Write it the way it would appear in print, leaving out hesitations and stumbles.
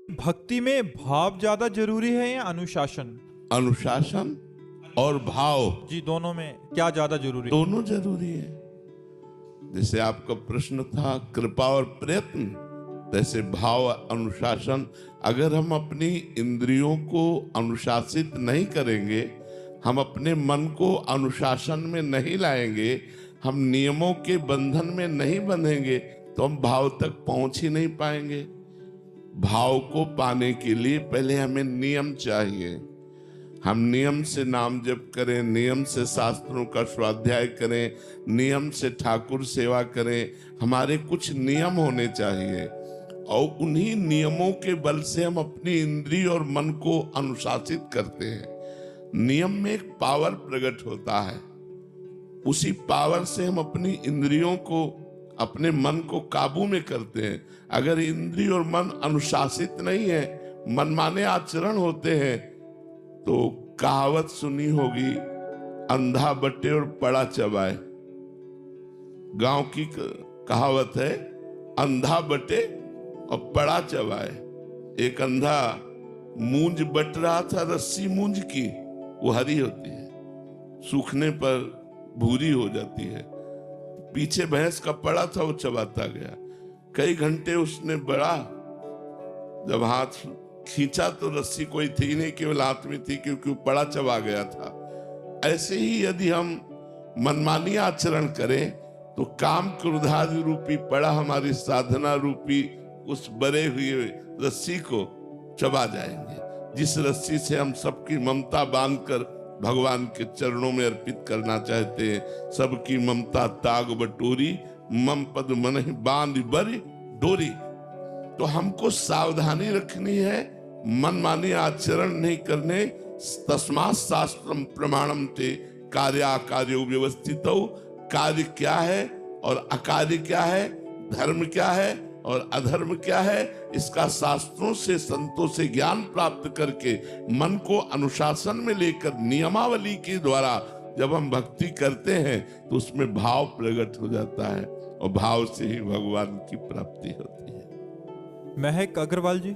भक्ति में भाव ज्यादा जरूरी है या अनुशासन? अनुशासन और भाव जी, दोनों में क्या ज्यादा जरूरी? दोनों जरूरी है। जैसे आपका प्रश्न था कृपा और प्रयत्न, तैसे भाव अनुशासन। अगर हम अपनी इंद्रियों को अनुशासित नहीं करेंगे, हम अपने मन को अनुशासन में नहीं लाएंगे, हम नियमों के बंधन में नहीं बंधेंगे, तो हम भाव तक पहुंच ही नहीं पाएंगे। भाव को पाने के लिए पहले हमें नियम चाहिए। हम नियम से नाम जप करें, नियम से शास्त्रों का स्वाध्याय करें, नियम से ठाकुर सेवा करें। हमारे कुछ नियम होने चाहिए और उन्हीं नियमों के बल से हम अपनी इंद्रिय और मन को अनुशासित करते हैं। नियम में एक पावर प्रकट होता है, उसी पावर से हम अपनी इंद्रियों को, अपने मन को काबू में करते हैं। अगर इंद्रिय और मन अनुशासित नहीं है, मनमाने आचरण होते हैं, तो कहावत सुनी होगी, अंधा बटे और पड़ा चबाए। गांव की कहावत है, अंधा बटे और पड़ा चबाए। एक अंधा मूंज बट रहा था, रस्सी मूंज की, वो हरी होती है, सूखने पर भूरी हो जाती है। पीछे भैंस का पड़ा था, वो चबाता गया। कई घंटे उसने बढ़ा, जब हाथ खींचा तो रस्सी कोई थी नहीं, केवल हाथ में थी, क्योंकि वो पड़ा चबा गया था। ऐसे ही यदि हम मनमानी आचरण करें तो काम क्रोधादि रूपी पड़ा हमारी साधना रूपी उस बरे हुए रस्सी को चबा जाएंगे, जिस रस्सी से हम सबकी ममता बांधकर भगवान के चरणों में अर्पित करना चाहते हैं। सबकी ममता ताग बटोरी, मम पद मन बांध बरी डोरी। तो हमको सावधानी रखनी है, मनमानी आचरण नहीं करने। तस्मात् शास्त्रम प्रमाणम ते कार्याकार्यो व्यवस्थितौ। कार्य क्या है और अकार्य क्या है, धर्म क्या है और अधर्म क्या है, इसका शास्त्रों से, संतों से ज्ञान प्राप्त करके मन को अनुशासन में लेकर नियमावली के द्वारा जब हम भक्ति करते हैं तो उसमें भाव प्रकट हो जाता है और भाव से ही भगवान की प्राप्ति होती है। महक अग्रवाल जी।